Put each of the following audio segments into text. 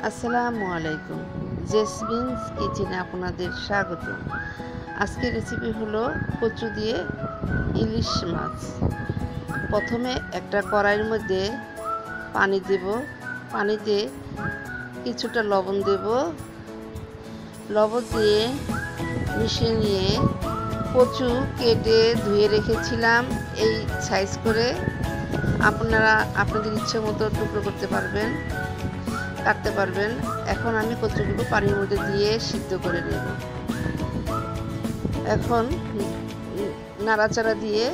আসসালামু আলাইকুম। জেসমিনস কিচেনে আপনাদের স্বাগত। আজকের রেসিপি হলো কচু দিয়ে ইলিশ মাছ। প্রথমে একটা কড়াইয়ের মধ্যে পানি দেব। পানিতে কিছুটা লবণ দেব। লবণ দিয়ে মিশিয়ে নিয়ে কচু কেটে ধুয়ে রেখেছিলাম এই সাইজ করে। আপনারা আপনাদের ইচ্ছে মতো টুকরো করতে পারবেন, কাটতে পারবেন। এখন আমি কচুগুলো পানির মধ্যে দিয়ে সিদ্ধ করে নেব। এখন নাড়াচাড়া দিয়ে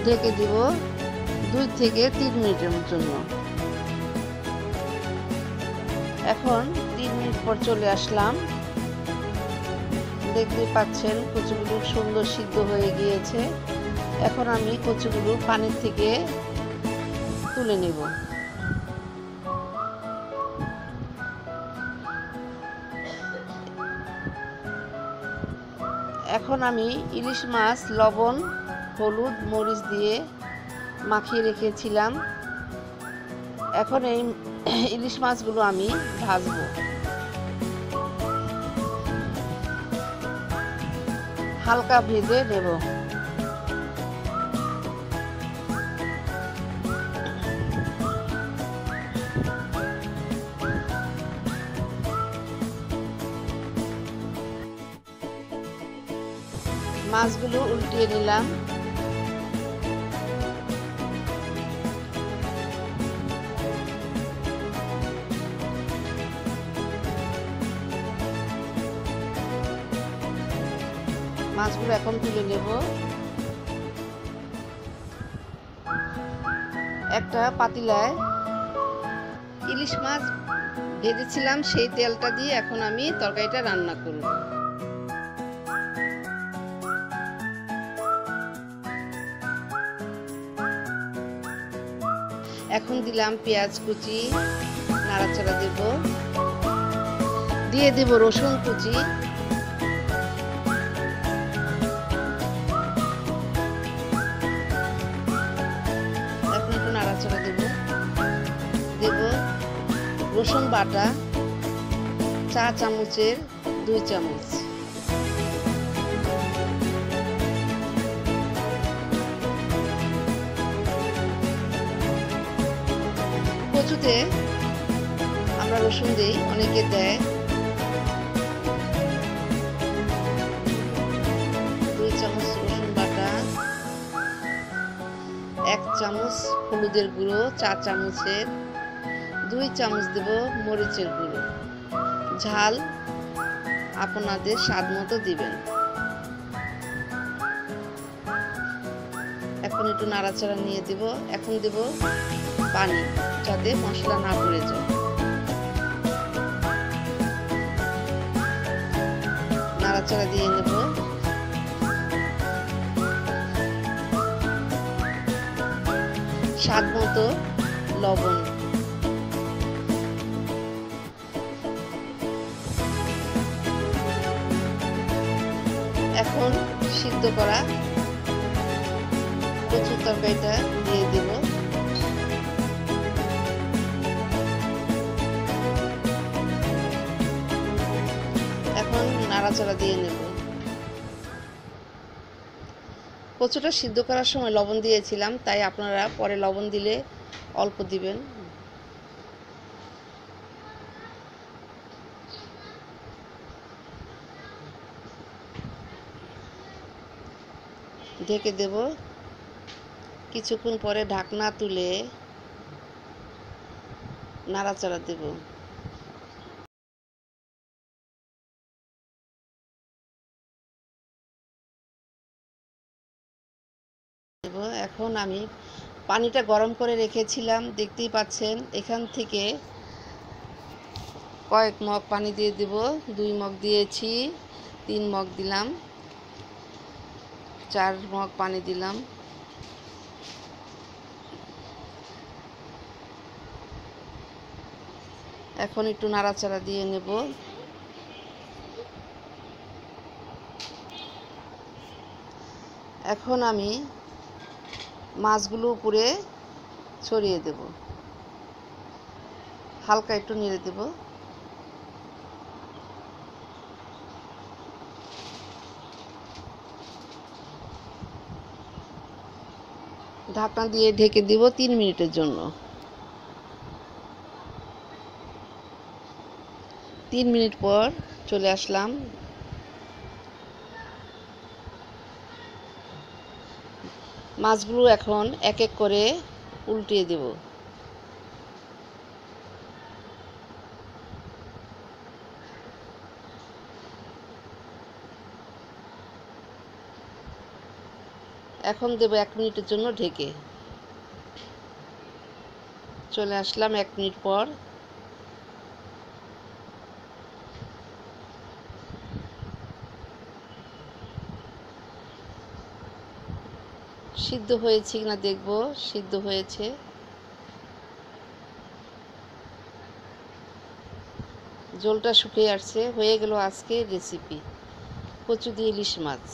ঢেকে দিব 2 থেকে 3 মিনিটের জন্য। এখন 3 মিনিট পর চলে আসলাম। দেখতে পাচ্ছেন কচুগুলো সুন্দর সিদ্ধ হয়ে গিয়েছে। এখন আমি কচুগুলো পানির থেকে তুলে নেব। এখন আমি ইলিশ মাছ লবণ, হলুদ, মরিচ দিয়ে মাখিয়ে রেখেছিলাম। এখন এই ইলিশ মাছগুলো আমি ভাজবো। হালকা ভেজে নেব। মাছগুলো উল্টিয়ে নিলাম। মাছগুলো এখন তুলে নেব। একটা পাতিলায় ইলিশ মাছ ভেজেছিলাম, সেই তেলটা দিয়ে এখন আমি তরকারিটা রান্না করব। এখন দিলাম পেঁয়াজ কুচি, নাড়াচাড়া দেব। দিয়ে দেব রসুন কুচি। এখন একটু নাড়াচাড়া দেব। দেব রসুন বাটা 4 চামচের 2 চামচ। কচুতে আমরা রসুন দিই, অনেকে দেয়। 2 চামচ রসুন বাটা, 1 চামচ হলুদের গুঁড়ো 4 চামচের, 2 চামচ দেব মরিচের গুঁড়ো। ঝাল আপনাদের স্বাদ মতো দিবেন। এখন একটু নাড়াচাড়া নিয়ে দেব। এখন দেব পানি, যাতে মশলা না পুড়ে যায়। নাড়াচাড়া দিয়ে নেব। স্বাদ মতো লবণ। এখন সিদ্ধ করা কচুর তরকারিটা দিয়ে দেব। এখন নাড়াচাড়া দিয়ে নেব। কচুটা সিদ্ধ করার সময় লবণ দিয়েছিলাম, তাই আপনারা পরে লবণ দিলে অল্প দিবেন। ঢেকে দেব। কিছুক্ষণ পরে ঢাকনা তুলে নাড়াচাড়া দেব। এখন আমি পানিটা গরম করে রেখেছিলাম, দেখতেই পাচ্ছেন। এখান থেকে কয়েক মগ পানি দিয়ে দেব। 2 মগ দিয়েছি, 3 মগ দিলাম, 4 মগ পানি দিলাম। এখন একটু নাড়াচাড়া দিয়ে নেব। এখন আমি মাছগুলো উপরে ছড়িয়ে দেব। হালকা একটু নেড়ে দেব। ঢাকনা দিয়ে ঢেকে দিব 3 মিনিটের জন্য। 3 মিনিট পর চলে আসলাম। মাছগুলো এখন এক এক করে উল্টিয়ে দেব। এখন দেব 1 মিনিটের জন্য ঢেকে। চলে আসলাম 1 মিনিট পর। সিদ্ধ হয়েছে কিনা দেখব। সিদ্ধ হয়েছে। ঝোলটা শুকিয়ে আসছে। হয়ে গেল আজকের রেসিপি কচু দিয়ে ইলিশ মাছ।